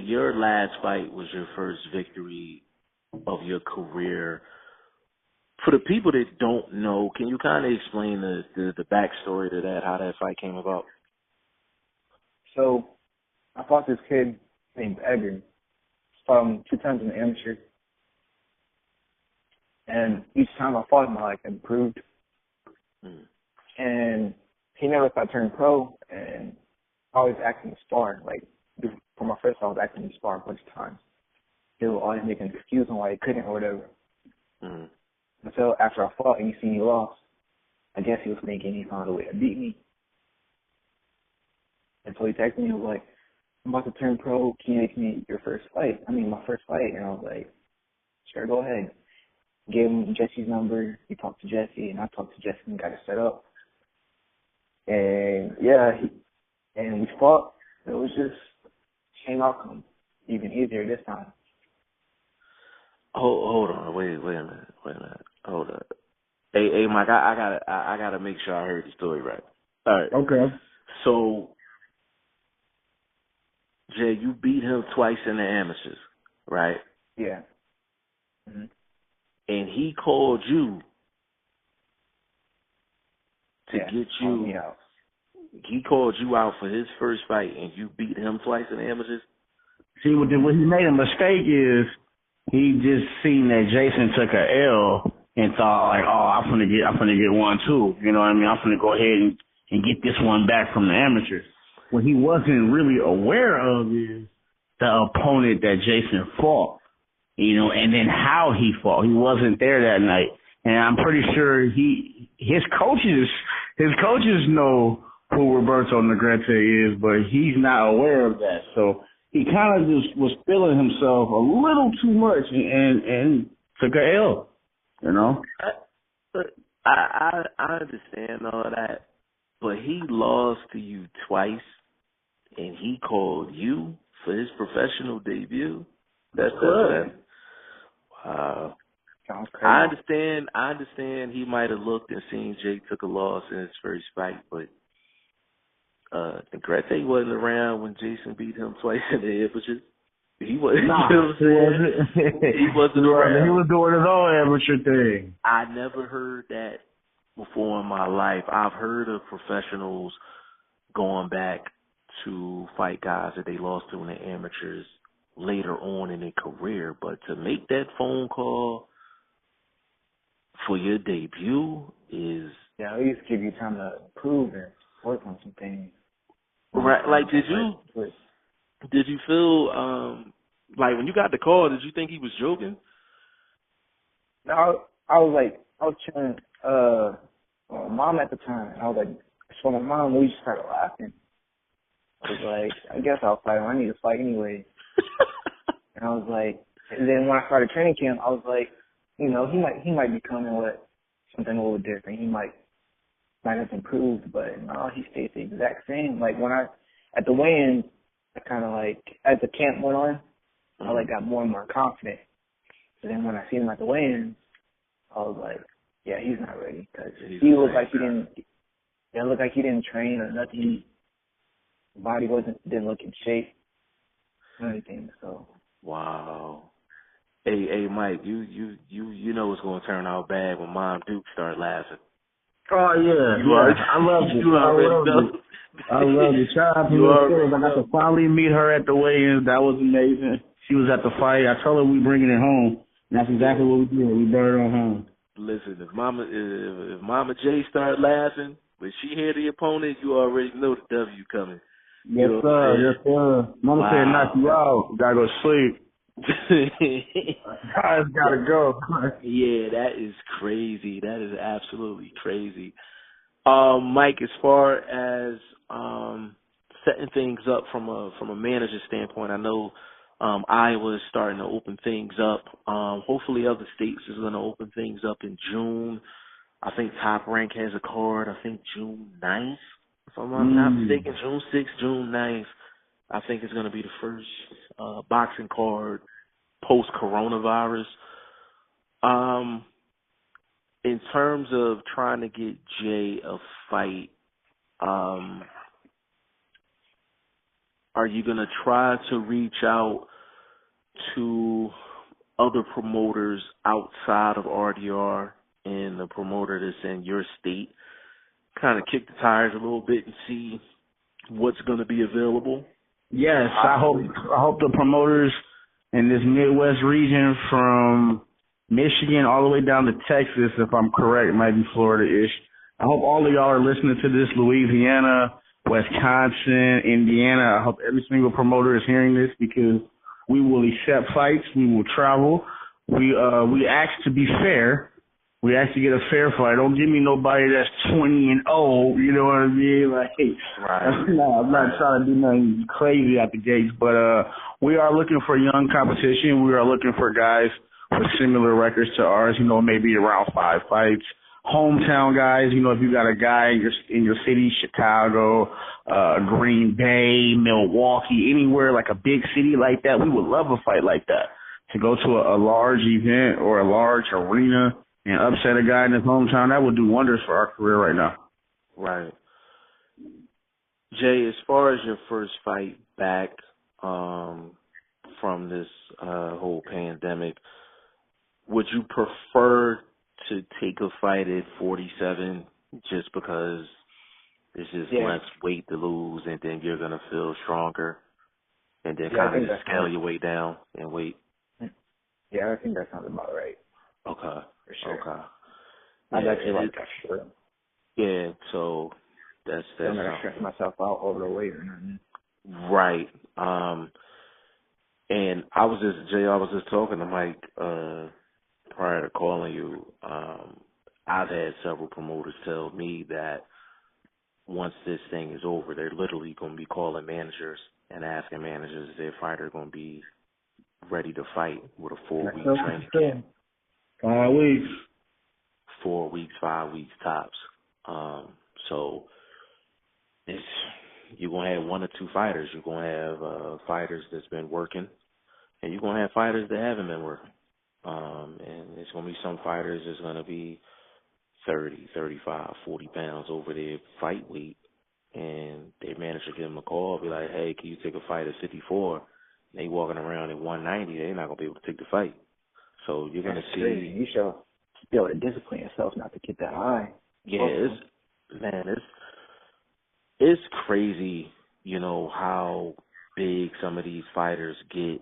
your last fight was your first victory of your career. For the people that don't know, can you kind of explain the backstory to that, how that fight came about? So I fought this kid named Edgar. Fought him 2 times in the amateur. And each time I fought him, I improved. Mm. And he never thought I turned pro, and I always asked him to spar. For my first, I was asking him to spar a bunch of times. He would always make an excuse on why he couldn't or whatever. Mm. Until after I fought and he seen me lost, I guess he was thinking he found a way to beat me. And so he texted me, he was like, I'm about to turn pro, can you make me your first fight? My first fight. And I was like, sure, go ahead. Gave him Jesse's number, he talked to Jesse, and I talked to Jesse and got it set up. And and we fought. It was just same outcome, even easier this time. Hold on, wait a minute, hold up. Hey, Mike, I gotta make sure I heard the story right. All right. Okay. So, Jay, you beat him twice in the amateurs, right? Yeah. Mm-hmm. And he called you to get called you. me out. He called you out for his first fight, and you beat him twice in the amateurs. See, what he made a mistake is he just seen that Jason took a L and thought like, oh, I'm gonna get one too. You know what I mean? I'm gonna go ahead and get this one back from the amateurs. What he wasn't really aware of is the opponent that Jason fought. You know, and then how he fought. He wasn't there that night. And I'm pretty sure his coaches know who Roberto Negrete is, but he's not aware of that. So he kind of just was feeling himself a little too much and took a L, you know? I understand all that, but he lost to you twice, and he called you for his professional debut. That's correct. Wow. Sounds crazy. I understand he might have looked and seen Jake took a loss in his first fight, but Negrete wasn't around when Jason beat him twice in the amateurs. He wasn't. Nah, You know what I'm saying? He wasn't around. He was doing his own amateur thing. I never heard that before in my life. I've heard of professionals going back to fight guys that they lost to in the amateurs later on in their career, but to make that phone call for your debut is Yeah, at least give you time to improve and work on some things. right. Like, did you feel like when you got the call? Did you think he was joking? I was chilling with my mom at the time. I was like, so my mom, we just started laughing. I was like, I guess I'll fight him. I need to fight anyway. And I was like, and then when I started training camp, I was like, you know, he might be coming with something a little different. He might have improved, but no, he stayed the exact same. Like at the weigh-in, I kind of as the camp went on, I got more and more confident. But then when I seen him at the weigh-in, I was like, yeah, he's not ready because he looked like he didn't. It looked like he didn't train or nothing. His body didn't look in shape or anything. So. Wow. Hey, Mike, you know it's gonna turn out bad when Mom Duke start laughing. Oh yeah, I love it. You already know. I love it. Shout out to her. I got to finally meet her at the weigh-in. That was amazing. She was at the fight. I told her we bringing it home. And that's exactly what we did. We brought it on home. Listen, if Mama J start laughing, when she hear the opponent, you already know the W coming. Yes, sir. Yes, sir. Mama said knock you out. You gotta go to sleep. Guys gotta go. Yeah, that is crazy. That is absolutely crazy. Mike, as far as setting things up from a manager standpoint, I know Iowa is starting to open things up. Hopefully other states is going to open things up in June. I think Top Rank has a card, I think June 9th, if I'm not mistaken, June 6th, June 9th. I think it's going to be the first boxing card post-coronavirus. In terms of trying to get Jay a fight, are you going to try to reach out to other promoters outside of RDR and the promoter that's in your state, kind of kick the tires a little bit and see what's going to be available? Yes, I hope the promoters in this Midwest region from Michigan all the way down to Texas, if I'm correct, it might be Florida-ish. I hope all of y'all are listening to this, Louisiana, Wisconsin, Indiana. I hope every single promoter is hearing this because we will accept fights. We will travel. We ask to be fair. We ask to get a fair fight. Don't give me nobody that's 20-0. You know what I mean? Like, right. No, I'm not trying to do nothing crazy at the gates. But we are looking for young competition. We are looking for guys with similar records to ours. You know, maybe around 5 fights. Hometown guys. You know, if you got a guy in your city, Chicago, Green Bay, Milwaukee, anywhere like a big city like that, we would love a fight like that. To go to a large event or a large arena and upset a guy in his hometown, that would do wonders for our career right now. Right. Jay, as far as your first fight back from this whole pandemic, would you prefer to take a fight at 47 just because it's just less weight to lose and then you're going to feel stronger and then kind of just scale your way down and wait? Yeah, I think that sounds about right. Okay. For sure. Okay. I'd actually like that for real. Yeah, so that's I'm not gonna stress myself out over the weight or nothing. Right. And I was just talking to Mike prior to calling you. I've had several promoters tell me that once this thing is over, they're literally going to be calling managers and asking managers if their fighter going to be ready to fight with a 4-week training camp. 5 weeks. 4 weeks, 5 weeks tops. So you're going to have 1 or 2 fighters. You're going to have fighters that's been working, and you're going to have fighters that haven't been working. And there's going to be some fighters that's going to be 30, 35, 40 pounds over their fight weight, and their manager give them a call, be like, hey, can you take a fight at 54? And they walking around at 190, they're not going to be able to take the fight. So you're going to see. Crazy. You should be able to discipline yourself not to get that high. Yeah, it's crazy, you know, how big some of these fighters get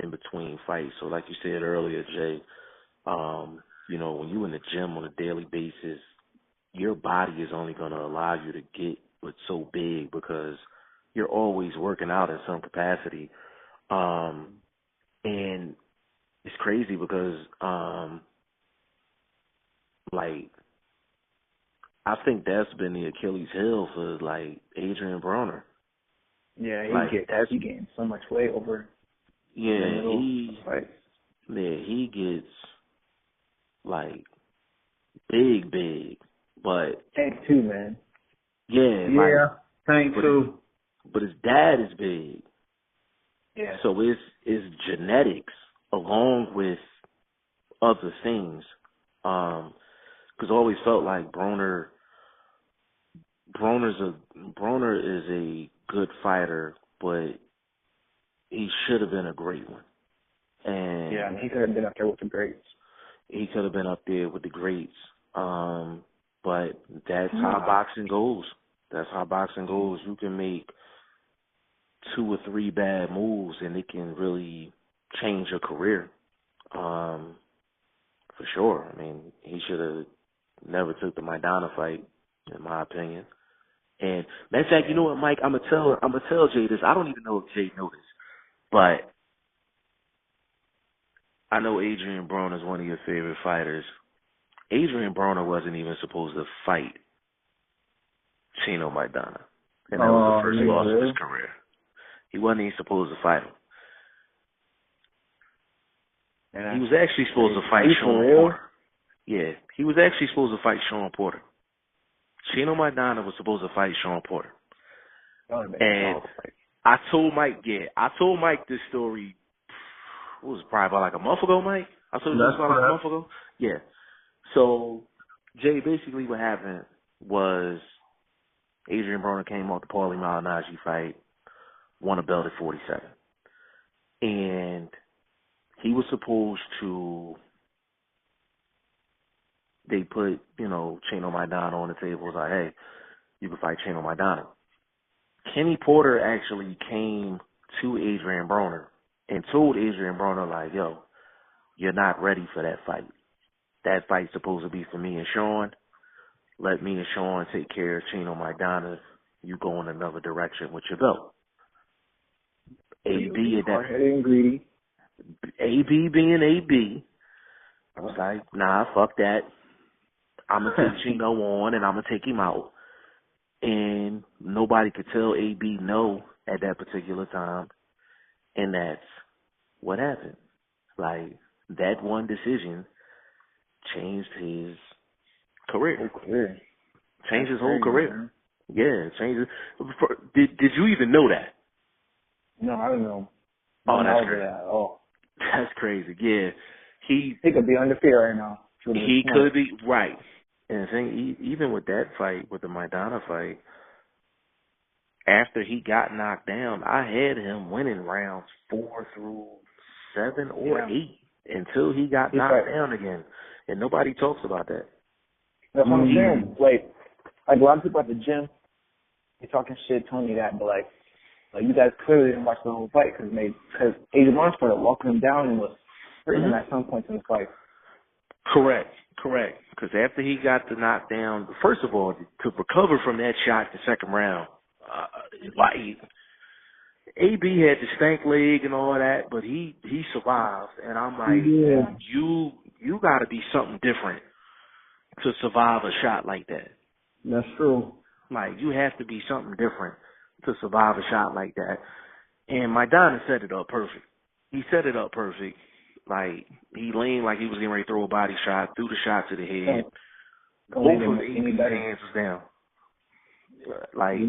in between fights. So like you said earlier, Jay, you know, when you're in the gym on a daily basis, your body is only going to allow you to get what's so big because you're always working out in some capacity. And it's crazy because, like, I think that's been the Achilles heel for, like, Adrian Broner. Yeah, he gained so much weight over. Yeah, he gets like big, but Tank too, man. Yeah, Tank too. But his dad is big. Yeah. So it's genetics along with other things. Because I always felt like Broner is a good fighter, but he should have been a great one. And yeah, he could have been up there with the greats. He could have been up there with the greats. But that's how boxing goes. That's how boxing goes. You can make 2 or 3 bad moves and it can really change your career. For sure. I mean, he should have never took the Maidana fight, in my opinion. And matter of fact, you know what, Mike? I'm gonna tell Jay this. I don't even know if Jay knows this, but I know Adrian Broner is one of your favorite fighters. Adrian Broner wasn't even supposed to fight Chino Maidana, and that was the first loss of his career. He wasn't even supposed to fight him. He was actually supposed to fight Sean Porter. Yeah, he was actually supposed to fight Sean Porter. Chino Maidana was supposed to fight Sean Porter. And I told Mike this story, it was probably about like a month ago, Mike. I told you this about like a month ago. Yeah. So, Jay, basically what happened was Adrian Broner came off the Paulie Malignaggi fight. won a belt at 47. And he was supposed to, they put, Chino Maidana on the table. It was like, hey, you can fight Chino Maidana. Kenny Porter actually came to Adrian Broner and told Adrian Broner, like, yo, you're not ready for that fight. That fight's supposed to be for me and Sean. Let me and Sean take care of Chino Maidana. You go in another direction with your belt. AB at that, hard-headed and greedy. AB being AB, I was like, nah, fuck that. I'm going to take Chino on and I'm going to take him out. And nobody could tell AB no at that particular time. And that's what happened. Like, that one decision changed his career. Changed his whole career. Man. Yeah, changed it. Did you even know that? No, I don't know. Oh, that's crazy. That's crazy. Yeah. He could be undefeated right now. He could be, right. And the thing, even with that fight, with the Maidana fight, after he got knocked down, I had him winning rounds 4 through 7 or 8 until he got knocked down again. And nobody talks about that. That's what I'm saying. Like a lot of people at the gym, they talking shit, telling me that, but like you guys clearly didn't watch the whole fight because Adrian Broner started walking him down and was hurting him at some point in the fight. Correct. Because after he got the knockdown, first of all, to recover from that shot the second round, AB had the stank leg and all that, but he survived. And I'm like, you got to be something different to survive a shot like that. That's true. Like, you have to be something different to survive a shot like that. And Maidana set it up perfect. He set it up perfect. Like, he leaned like he was getting ready to throw a body shot, threw the shot to the head. Both of AB's hands was down. Like,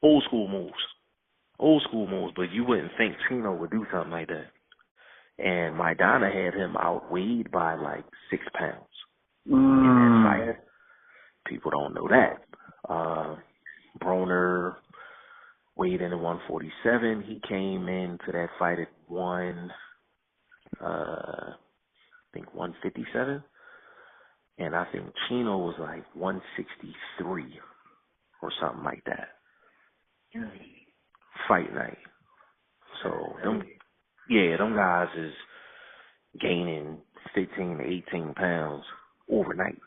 old school moves, but you wouldn't think Chino would do something like that. And Maidana had him outweighed by like 6 pounds in that fight. People don't know that. Broner weighed in at 147. He came into that fight at I think 157. And I think Chino was like 163 or something like that. Fight night. So, them guys is gaining 15 to 18 pounds overnight.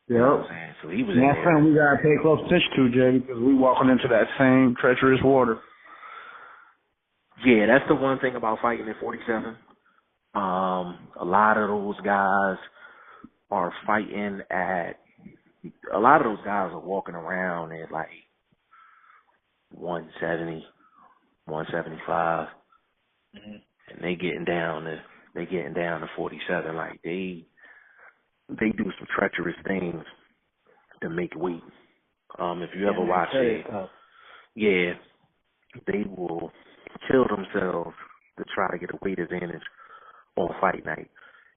Yep. You know what I'm saying? So he was in that's there. something we got to pay close attention to, Jay, because we walking into that same treacherous water. Yeah, that's the one thing about fighting at 47. A lot of those guys are walking around at like 170, 175, and they getting down to 47. Like they do some treacherous things to make weight. If you ever watch it, they will kill themselves to try to get a weight advantage on fight night.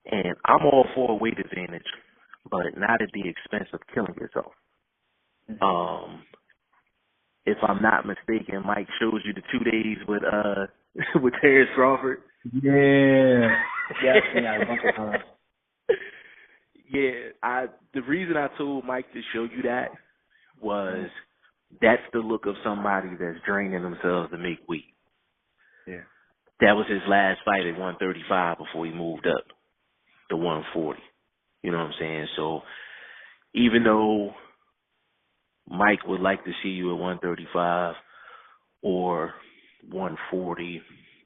And I'm all for a weight advantage, but not at the expense of killing yourself. If I'm not mistaken, Mike shows you the 2 days with Terrence Crawford. Yeah. Yeah, a bunch of times. Yeah, the reason I told Mike to show you that was that's the look of somebody that's draining themselves to make weight. Yeah. That was his last fight at 135 before he moved up to 140. You know what I'm saying? So even though Mike would like to see you at 135 or 140,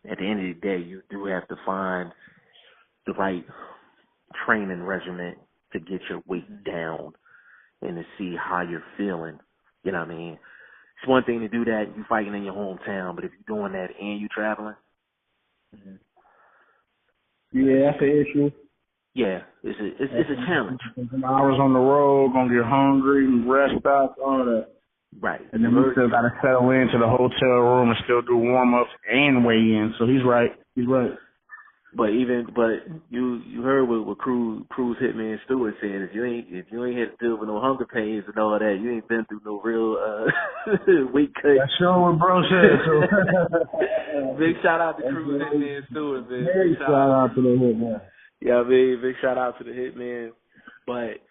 at the end of the day, you do have to find the right training regimen to get your weight down and to see how you're feeling. You know what I mean? It's one thing to do that, you fighting in your hometown, but if you're doing that and you traveling, yeah, that's an issue. Yeah, it's a challenge. Hours on the road, gonna get hungry, rest stops, all that. Right. And then we still gotta settle into the hotel room and still do warm ups and weigh in. So he's right. But you heard what Cruz Hitman Stewart said. If you ain't had to deal with no hunger pains and all that, you ain't been through no real weight cut. That's sure what bro said. So big shout out to Cruz Hitman Stewart, man. Big shout out to the Hitman. Yeah, I mean, big shout out to the Hitman. But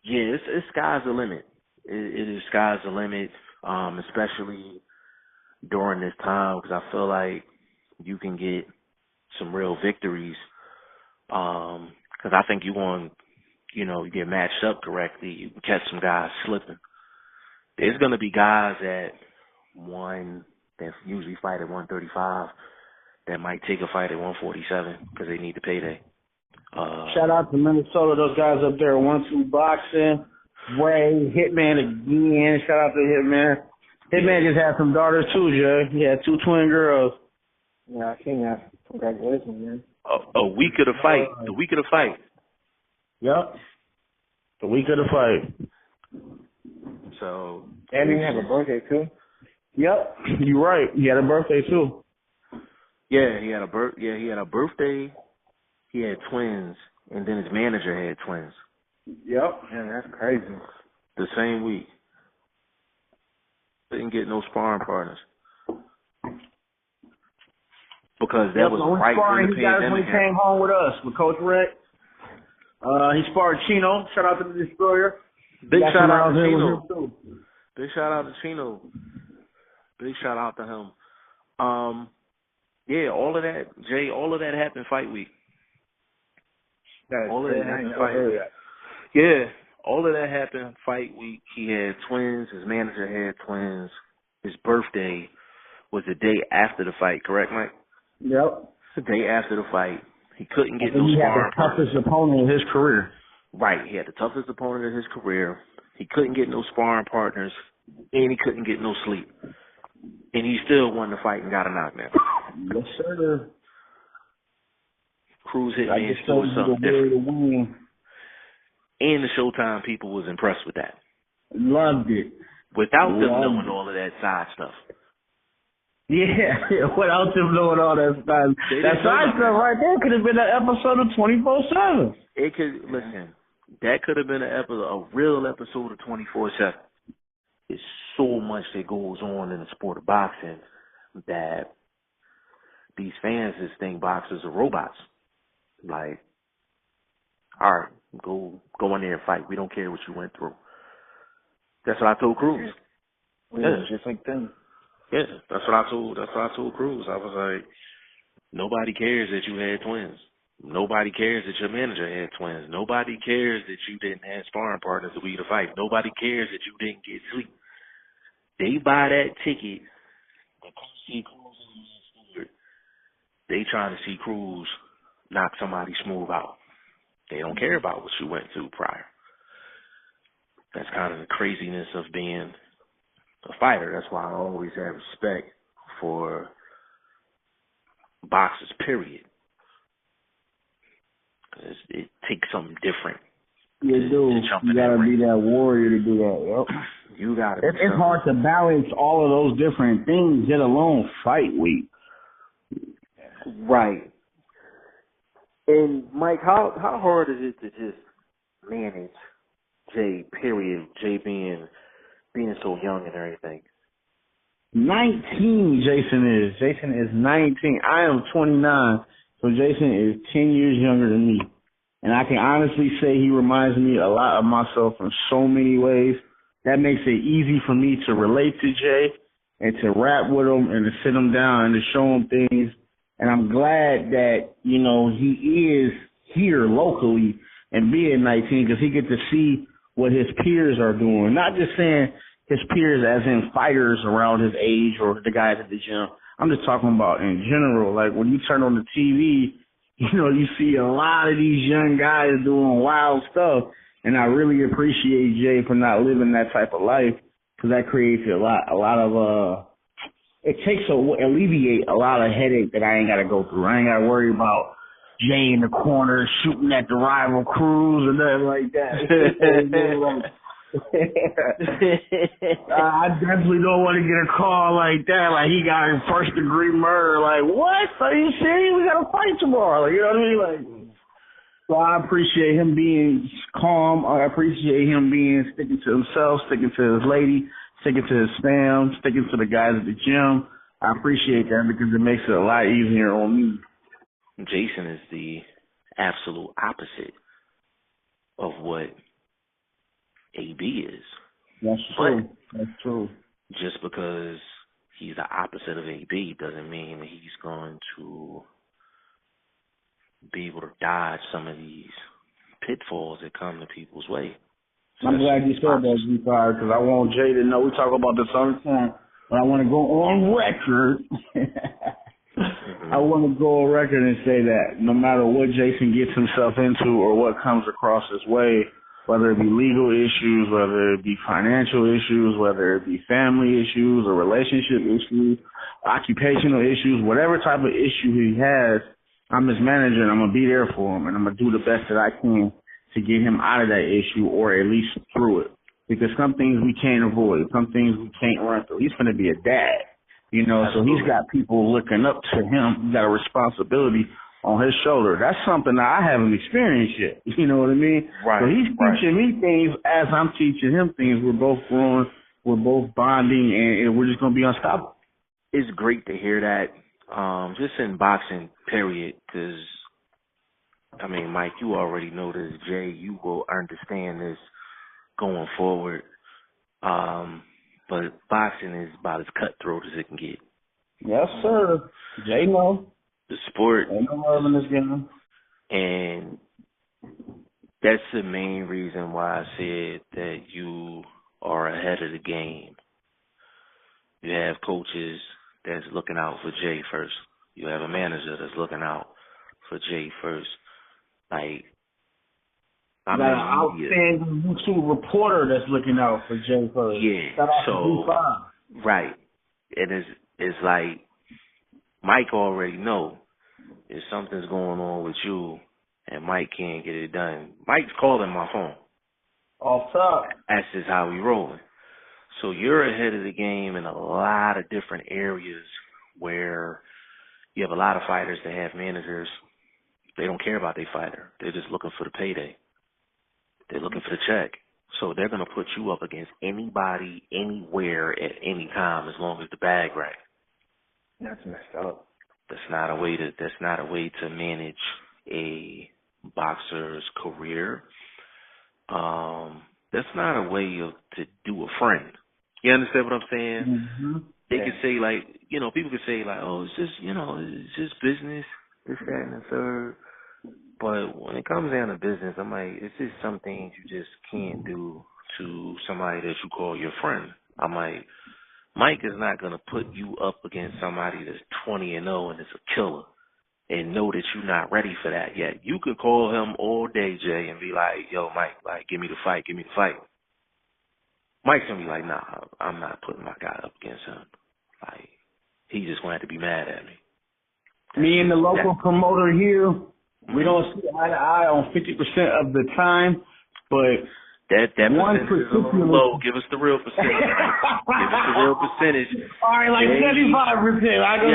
yeah, it's sky's the limit. It is sky's the limit, especially during this time, because I feel like you can get some real victories. Because I think you get matched up correctly, you can catch some guys slipping. There's going to be guys that usually fight at 135 that might take a fight at 147 because they need the payday. Shout out to Minnesota, those guys up there, 1-2 boxing. Ray, Hitman again. Shout out to Hitman. Hitman just had some daughters too, Jay. He had 2 twin girls. Yeah, I seen that. Congratulations, man. A week of the fight. The week of the fight. Yep. The week of the fight. So. And he had a birthday too. Yep. You're right. He had a birthday too. Yeah, he had a birthday. He had twins, and then his manager had twins. Yep. Man, that's crazy. The same week. Didn't get no sparring partners. Because that was right when the pandemic when he came home with us, with Coach Rick. He sparred Chino. Shout out to the Destroyer. Big shout out to Chino. Big shout out to Chino. Big shout out to him. Yeah, all of that, Jay, all of that happened fight week. All of that happened fight week. Yeah, all of that happened fight week. He had twins. His manager had twins. His birthday was the day after the fight, correct, Mike? Yep. The day after the fight. He couldn't get no sparring. He had the toughest opponent of his career. Right. He had the toughest opponent of his career. He couldn't get no sparring partners, and he couldn't get no sleep. And he still won the fight and got a knockdown. Yes, sir. Cruz Hitman Stewart something different. And the Showtime people was impressed with that. Loved it. Without them knowing all of that side stuff. Yeah, without them knowing all that stuff. That side stuff right there could have been an episode of 24/7. It could, listen, that could have been a real episode of 24/7. There's so much that goes on in the sport of boxing that these fans just think boxers are robots. Like, all right, go in there and fight. We don't care what you went through. That's what I told Cruz. Yeah, just like them. Yeah, that's what I told Cruz. I was like, nobody cares that you had twins. Nobody cares that your manager had twins. Nobody cares that you didn't have sparring partners the week of the fight. Nobody cares that you didn't get sleep. They buy that ticket to come see Cruz. They trying to see Cruz knock somebody smooth out. They don't care about what you went through prior. That's kind of the craziness of being a fighter. That's why I always have respect for boxers, period. Because it takes something different. You do. You got to be that warrior to do that. Yep. You got to. It's hard to balance all of those different things, let alone fight week. Right. And Mike, how hard is it to just manage Jay? Period. Jay being so young and everything. 19, Jason is. Jason is 19. I am 29, so Jason is 10 years younger than me. And I can honestly say he reminds me a lot of myself in so many ways. That makes it easy for me to relate to Jay and to rap with him and to sit him down and to show him things. And I'm glad that, you know, he is here locally and being 19 because he gets to see what his peers are doing. Not just saying his peers as in fighters around his age or the guys at the gym. I'm just talking about in general. Like when you turn on the TV, you know, you see a lot of these young guys doing wild stuff. And I really appreciate Jay for not living that type of life because that creates a lot of it takes alleviate a lot of headache that I ain't got to go through. I ain't got to worry about Jay in the corner shooting at the rival Cruz or nothing like that. I definitely don't want to get a call like that. Like he got a first degree murder. Like what? Are you serious? We got to fight tomorrow. Like, you know what I mean? Like, so I appreciate him being calm. I appreciate him being sticking to himself, sticking to his lady, sticking to his fam, sticking to the guys at the gym. I appreciate that because it makes it a lot easier on me. Jason is the absolute opposite of what AB is. That's true. That's true. Just because he's the opposite of AB doesn't mean that he's going to be able to dodge some of these pitfalls that come to people's way. So I'm glad you said that, G5, because I want Jay to know we talk about this all the time, but I want to go on record. I want to go on record and say that no matter what Jason gets himself into or what comes across his way, whether it be legal issues, whether it be financial issues, whether it be family issues or relationship issues, occupational issues, whatever type of issue he has, I'm his manager and I'm going to be there for him and I'm going to do the best that I can to get him out of that issue or at least through it. Because some things we can't avoid, some things we can't run through. He's going to be a dad. You know, so he's got people looking up to him. He's got a responsibility on his shoulder. That's something that I haven't experienced yet. You know what I mean? Right. So he's teaching me things as I'm teaching him things. We're both growing. We're both bonding, and we're just going to be unstoppable. It's great to hear that, just in boxing, period, because, I mean, Mike, you already know this. Jay, you will understand this going forward. But boxing is about as cutthroat as it can get. Yes, sir. Jay, no. The sport. Ain't no love in this game. And that's the main reason why I said that you are ahead of the game. You have coaches that's looking out for Jay first. You have a manager that's looking out for Jay first. Like, I got an outstanding YouTube reporter that's looking out for Jay first. Yeah, so right. And it's like Mike already know if something's going on with you and Mike can't get it done. Mike's calling my phone. Off top. That's just how we rolling. So you're ahead of the game in a lot of different areas where you have a lot of fighters that have managers. They don't care about their fighter. They're just looking for the payday. They're looking for the check. So they're going to put you up against anybody, anywhere, at any time, as long as the bag right. That's messed up. That's not a way to manage a boxer's career. That's not a way to do a friend. You understand what I'm saying? Mm-hmm. They could say people could say oh, it's just business, this, that, and the third. But when it comes down to business, I'm like, it's just some things you just can't do to somebody that you call your friend. I'm like, Mike is not going to put you up against somebody that's 20-0 and is a killer and know that you're not ready for that yet. You could call him all day, Jay, and be like, yo, Mike, like, give me the fight. Mike's going to be like, nah, I'm not putting my guy up against him. Like, he's just going to have to be mad at me. Me and the local promoter here, we don't see eye to eye on 50% of the time, but that percentage is a little low. Give us the real percentage. Give us the real percentage. All right, like 75%. I go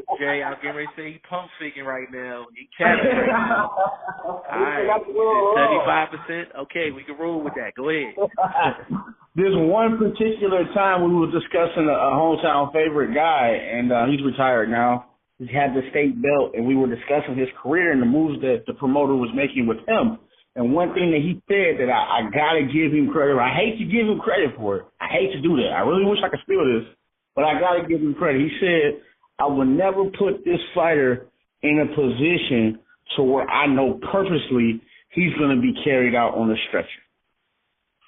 75%. Jay, I'm getting ready to say he pump faking right now. He capping right now. All right, 75%. Okay, we can roll with that. Go ahead. There's one particular time we were discussing a hometown favorite guy, and he's retired now. He had the state belt, and we were discussing his career and the moves that the promoter was making with him. And one thing that he said that I got to give him credit. I hate to give him credit for it. I hate to do that. I really wish I could steal this, but I got to give him credit. He said, I would never put this fighter in a position to where I know purposely he's going to be carried out on a stretcher.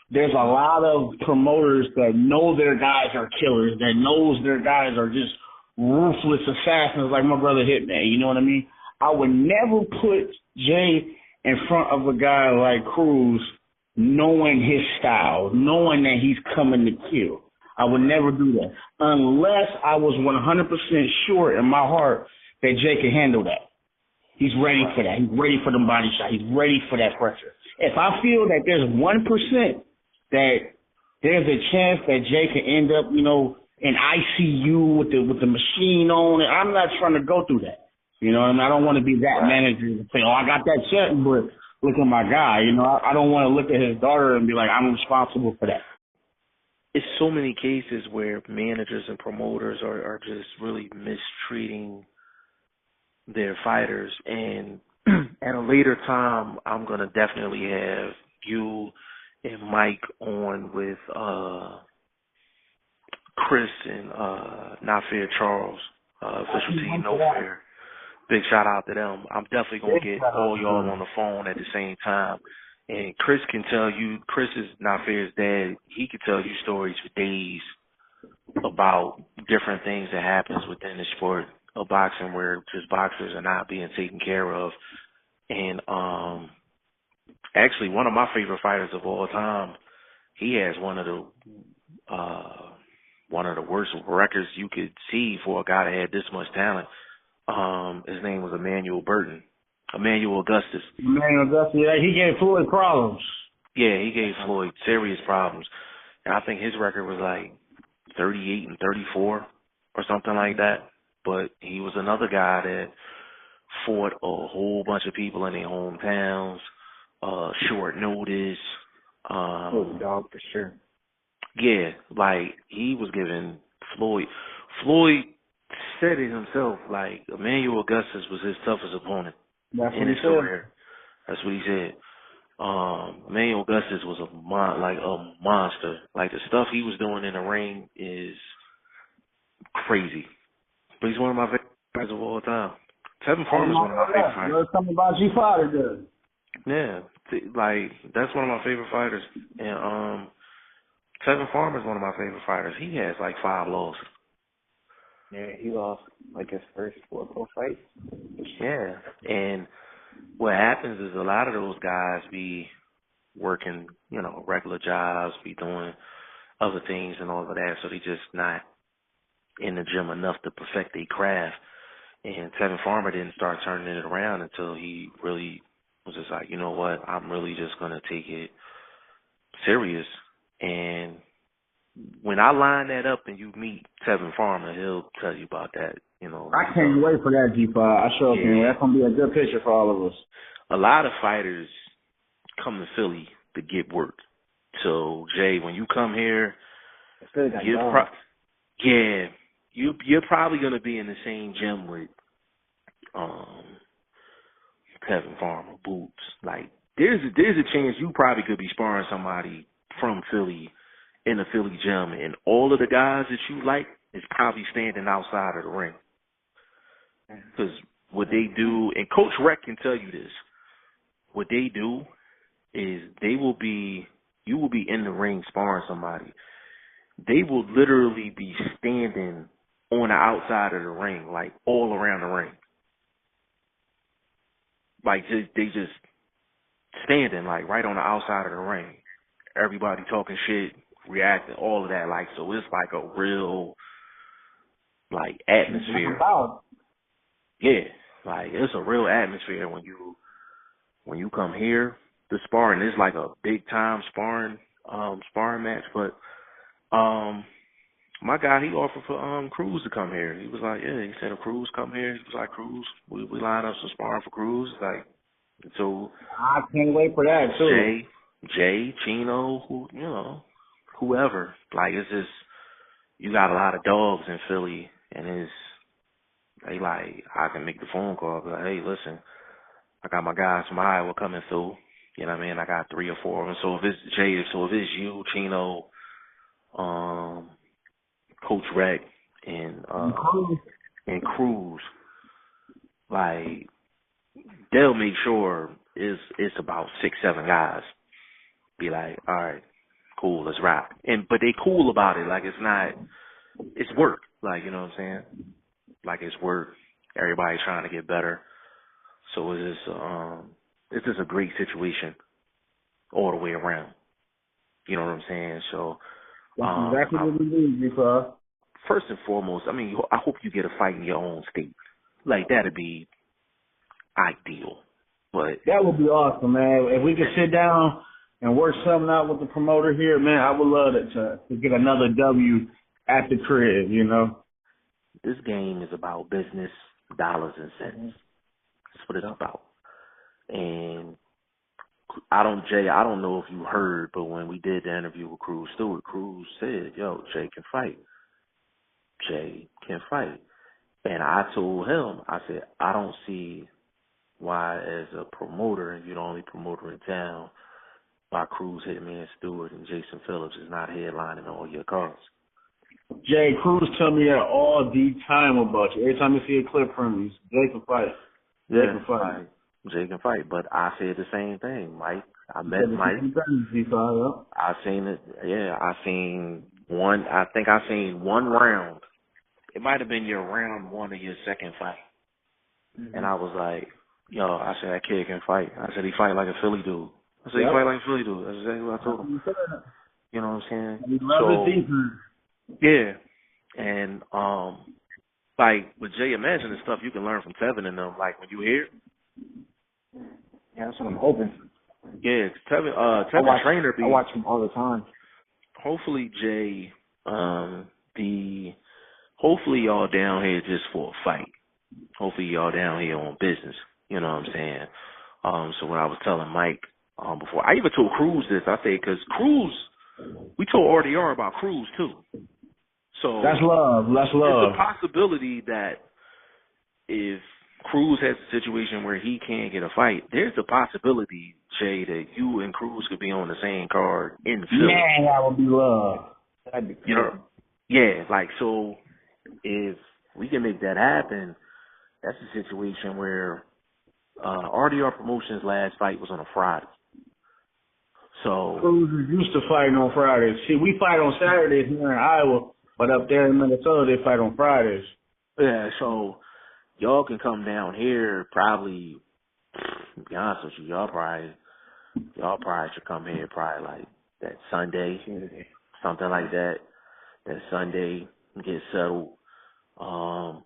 There's a lot of promoters that know their guys are killers, that knows their guys are just ruthless assassins like my brother Hitman. You know what I mean? I would never put Jay in front of a guy like Cruz knowing his style, knowing that he's coming to kill. I would never do that unless I was 100% sure in my heart that Jay can handle that. He's ready for that. He's ready for the body shot. He's ready for that pressure. If I feel that there's 1% that there's a chance that Jay could end up, you know, in ICU with the machine on. And I'm not trying to go through that. You know what I mean? I don't want to be that manager and say, oh, I got that check, but look at my guy. You know, I don't want to look at his daughter and be like, I'm responsible for that. It's so many cases where managers and promoters are just really mistreating their fighters. And at a later time, I'm going to definitely have you and Mike on with Chris and Not Fair Charles, official team No Fair. Big shout out to them. I'm definitely going to get all y'all on the phone at the same time. And Chris can tell you, Chris is Not Fair's dad. He can tell you stories for days about different things that happens within the sport of boxing where just boxers are not being taken care of. And actually, one of my favorite fighters of all time, he has one of the worst records you could see for a guy that had this much talent. His name was Emmanuel Augustus. Emmanuel Augustus, yeah, he gave Floyd problems. Yeah, he gave Floyd serious problems. And I think his record was like 38 and 34 or something like that. But he was another guy that fought a whole bunch of people in their hometowns, short notice. Dog for sure. Yeah, like he was giving Floyd said it himself, like Emmanuel Augustus was his toughest opponent in his career. That's what he said. Emmanuel Augustus was a monster. Like the stuff he was doing in the ring is crazy. But he's one of my favorite fighters of all time. Tevin Farmer's one of my favorite fighters. There's something about G Fighter, dude. Yeah, like that's one of my favorite fighters. And Tevin Farmer's one of my favorite fighters. He has like 5 losses. Yeah, he lost like his first 4 pro fights. Yeah, and what happens is a lot of those guys be working, you know, regular jobs, be doing other things and all of that, so they just not in the gym enough to perfect their craft. And Tevin Farmer didn't start turning it around until he really was just like, you know what, I'm really just going to take it serious. And when I line that up and you meet Tevin Farmer, he'll tell you about that. You know, I can't wait for that, G5. I sure can't wait. That's gonna be a good picture for all of us. A lot of fighters come to Philly to get work. So Jay, when you come here, you're probably gonna be in the same gym with Tevin Farmer, Boots. Like there's a chance you probably could be sparring somebody from Philly in the Philly gym, and all of the guys that you like is probably standing outside of the ring. Because what they do, and Coach Rec can tell you this, what they do is you will be in the ring sparring somebody. They will literally be standing on the outside of the ring, like all around the ring. Like they just standing like right on the outside of the ring. Everybody talking shit, reacting, all of that. Like, so it's like a real, like, atmosphere. Yeah, like it's a real atmosphere when you come here to sparring. It's like a big time sparring match. But my guy, he offered for Cruz to come here. He was like, yeah, he said if Cruz come here, he was like, Cruz, we line up some sparring for Cruz. Like, so I can't wait for that too. Jay, Chino, whoever. Like, it's just, you got a lot of dogs in Philly, and they like, I can make the phone call, be like, hey, listen, I got my guys from Iowa coming through. You know what I mean? I got 3 or 4 of them. So if it's Jay, if it's you, Chino, Coach Rec, and Cruz, like, they'll make sure it's about 6, 7 guys. Be like, all right, cool, let's rock. But they cool about it. Like, it's work. Like, you know what I'm saying? Like, it's work. Everybody's trying to get better. So it's just a great situation all the way around. You know what I'm saying? So that's exactly what we need, because first and foremost, I mean, I hope you get a fight in your own state. Like, that'd be ideal. But that would be awesome, man. If we could sit down and work something out with the promoter here, man, I would love to get another W at the crib, you know. This game is about business, dollars and cents. That's what it's about. And I don't know if you heard, but when we did the interview with Cruz Stewart, Cruz said, yo, Jay can fight. Jay can fight. And I told him, I said, I don't see why as a promoter, and you're the only promoter in town, why Cruz, Hitman Stewart, and Jason Phillips is not headlining all your cards. Jay, Cruz tell me that all the time about you. Every time you see a clip from you, Jay can fight. Jay can fight. Jay can fight, but I said the same thing, Mike. I met Mike. I seen it. Yeah, I seen one. I think I seen one round. It might have been your round one of your second fight. And I was like, yo, I said, that kid can fight. I said, he fight like a Philly dude. I said, he fight like a Philly dude. That's exactly what I told him. You know what I'm saying? He loves his defense. Yeah. And, like, with Jay, imagine the stuff you can learn from Tevin and them, like, when you hear. Yeah, that's what I'm hoping. Yeah, Tevin trainer be. I watch him all the time. Hopefully, Jay, hopefully y'all down here just for a fight. Hopefully y'all down here on business. You know what I'm saying? So when I was telling Mike before, I even told Cruz this. I said, because Cruz, we told RDR about Cruz too. So that's love. That's love. There's a possibility that if Cruz has a situation where he can't get a fight, there's a possibility, Jay, that you and Cruz could be on the same card in Philly. Man, that would be love. That'd be cool. You know, yeah, like, so if we can make that happen, that's a situation where RDR Promotions' last fight was on a Friday. So Cruz is used to fighting on Fridays. See, we fight on Saturdays here in Iowa, but up there in Minnesota, they fight on Fridays. Yeah, so y'all can come down here probably, to be honest with you, y'all probably should come here probably like that Sunday, something like that. That Sunday, get settled, go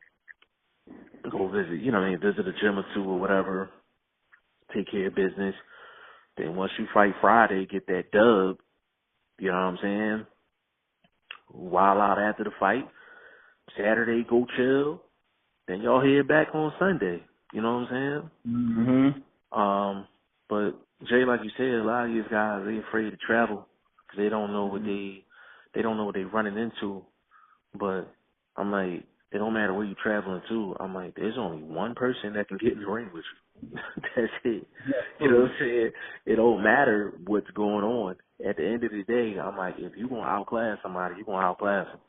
visit, you know what I mean, visit a gym or two or whatever, take care of business. Then once you fight Friday, get that dub, you know what I'm saying? Wild out after the fight. Saturday, go chill. Then y'all head back on Sunday. You know what I'm saying? Mm-hmm. But Jay, like you said, a lot of these guys, they afraid to travel because they don't know what they don't know what they're running into. But I'm like, it don't matter where you're traveling to. I'm like, there's only one person that can get in the ring with you. That's it. You know what I'm saying? It don't matter what's going on. At the end of the day, I'm like, if you're going to outclass somebody, you're going to outclass them.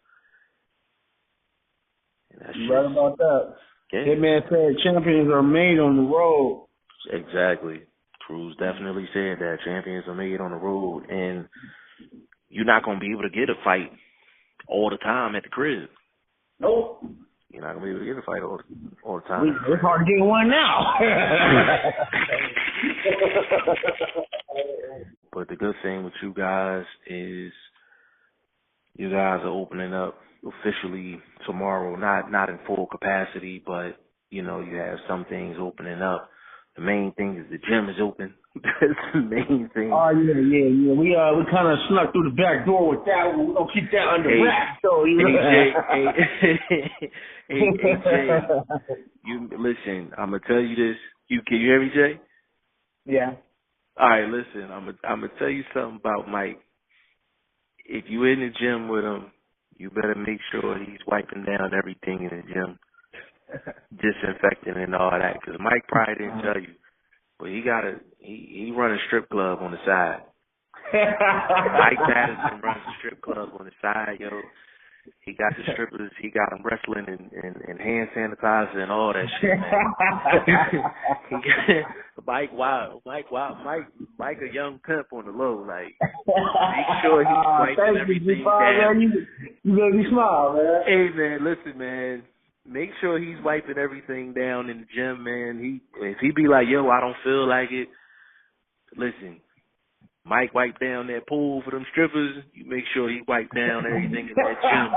You're right about that. Yeah. Hitman said champions are made on the road. Exactly. Cruz definitely said that champions are made on the road, and you're not going to be able to get a fight all the time at the crib. Nope. You're not going to be able to get a fight all the time. It's hard to get one now. But the good thing with you guys is you guys are opening up officially tomorrow, not in full capacity, but, you know, you have some things opening up. The main thing is the gym is open. That's the main thing. Oh, yeah. We kind of snuck through the back door with that. We're going to keep that under wraps, though. Jay, you listen, I'm going to tell you this. Can you hear me, Jay? Yeah. All right, listen, I'm going to tell you something about Mike. If you're in the gym with him, you better make sure he's wiping down everything in the gym, disinfecting and all that, because Mike probably didn't tell you, but he run a strip club on the side. Mike Patterson runs a strip club on the side, yo. He got the strippers, he got them wrestling and hand sanitizer and all that shit, man. Mike a young pimp on the low, like, make sure he's wiping everything down. You made me smile, man. Hey, man, listen, man. Make sure he's wiping everything down in the gym, man. If he be like, yo, I don't feel like it, listen, Mike wipe down that pool for them strippers. You make sure he wipe down everything in that gym.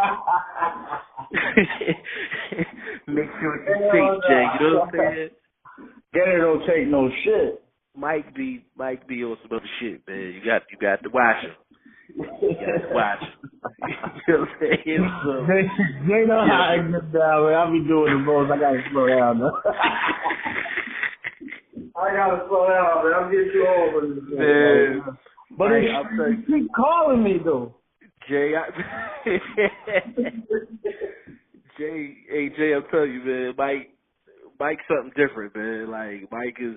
Make sure he's safe, Jay. You know what I'm saying? Get it don't take no shit. Mike be on some other shit, man. You got to watch him. You got to watch him. You know what I'm saying? So, they know how I get down, man. I be doing the most. I gotta slow down, though. I gotta slow down, man. I'm getting too old for this. Man. But Mike, you keep calling me, though. Jay, Jay, I'm telling you, man, Mike's something different, man. Like, Mike is...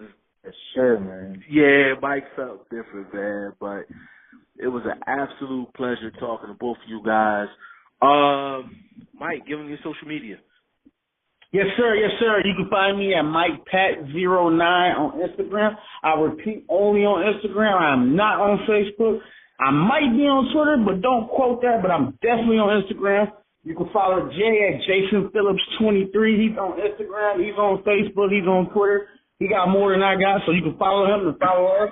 Sure, man. Yeah, Mike's something different, man. But it was an absolute pleasure talking to both of you guys. Mike, give them your social media. Yes, sir. Yes, sir. You can find me at MikePat09 on Instagram. I repeat, only on Instagram. I'm not on Facebook. I might be on Twitter, but don't quote that. But I'm definitely on Instagram. You can follow Jay at JasonPhillips23. He's on Instagram. He's on Facebook. He's on Twitter. He got more than I got, so you can follow him and follow us.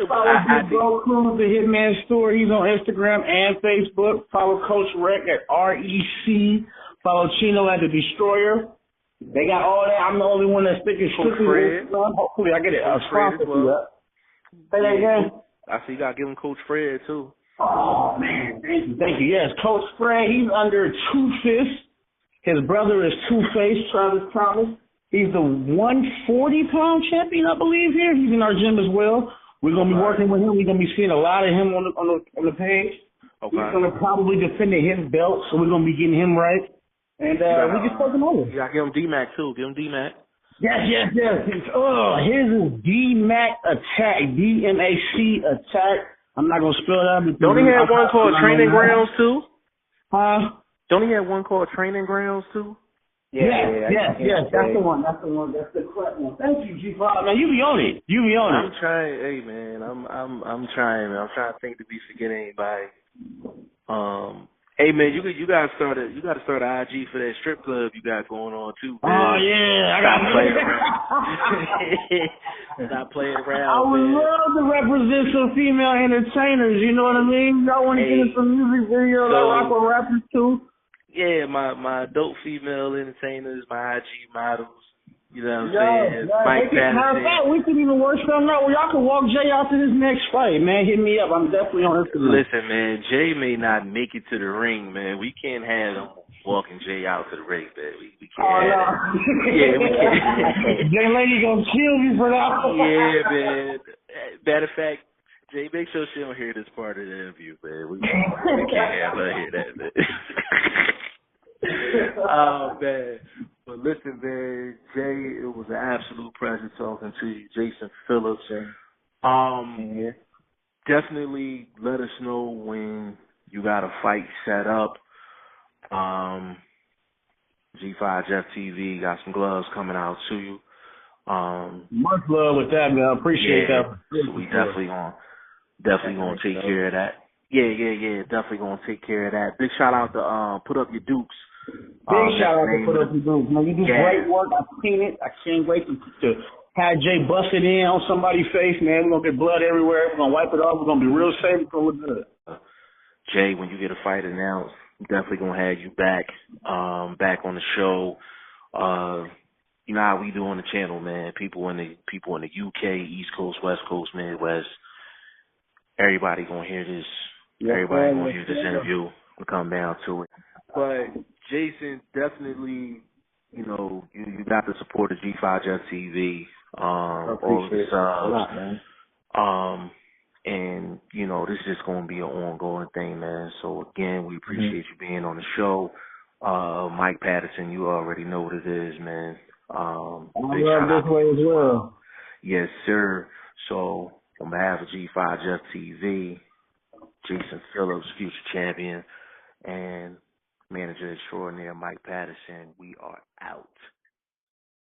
Follow Big Bro Cruz, the Hitman Store. He's on Instagram and Facebook. Follow Coach Rec at REC. Follow Chino at The Destroyer. They got all that. I'm the only one that's sticking strictly to Instagram. Hopefully I get it. Coach Fred as well. Say that again. I see you got to give him Coach Fred, too. Oh, man. Thank you. Yes, Coach Fred, he's under Two Fists. His brother is Two-Face, Travis Thomas. He's the 140-pound champion, I believe, here. He's in our gym as well. We're going to be working with him. We're going to be seeing a lot of him on the page. Okay. He's going to probably defend his belt, so we're going to be getting him right. And we just take him over. You got to give him D-Mac, too. Give him D-Mac. Yes. His is D-Mac Attack, D-M-A-C Attack. I'm not going to spell that. Don't he have one called Training Grounds, too? Huh? Don't he have one called Training Grounds, too? Yes. That's the one. That's the correct one. Thank you, G5. Man, you be on it. I'm trying. Hey, man, I'm trying. Man. I'm trying to think to be forgetting anybody. Hey, man, you got to start an IG for that strip club you got going on too. Man. Oh yeah, I got to play around. Stop playing around. I would love to represent some female entertainers. You know what I mean? Y'all want to get in some music videos, I rock with rappers too. Yeah, my adult female entertainers, my IG models, you know what I'm saying? Mike Patterson. We can even work something out where y'all can walk Jay out to his next fight, man. Hit me up. I'm definitely on Instagram. Listen, man, Jay may not make it to the ring, man. We can't have him walking Jay out to the ring, man. We can't have that. Yeah, we can't. Jay Lady gonna kill me for that. Yeah, man. Matter of fact, Jay, make sure she don't hear this part of the interview, man. We can't have her hear that, man. Oh, man. But listen, man, Jay, it was an absolute pleasure talking to you, Jason Phillips. Definitely let us know when you got a fight set up. G5 Jeff TV got some gloves coming out to you. Much love with that, man. I appreciate that. So we definitely gonna take care of that. Yeah. Definitely gonna take care of that. Big shout out to Put Up Your Dukes. Big shout out to Put Up Your Dukes. Man, you do great work. I've seen it. I can't wait to have Jay bust it in on somebody's face, man. We're gonna get blood everywhere. We're gonna wipe it off. We're gonna be real safe. It's gonna look good. Jay, when you get a fight announced, I'm definitely gonna have you back on the show. You know how we do on the channel, man. People in the UK, East Coast, West Coast, Midwest. Everybody gonna hear this. Everybody gonna hear this interview. We'll come down to it. But Jason, definitely, you know, you got the support of G5 Just TV. All the subs. And you know, this is gonna be an ongoing thing, man. So again, we appreciate you being on the show. Mike Patterson, you already know what it is, man. Big shout out this way as well. Yes, sir. So on behalf of G5 Just TV, Jason Phillips, future champion, and manager extraordinaire Mike Patterson, we are out.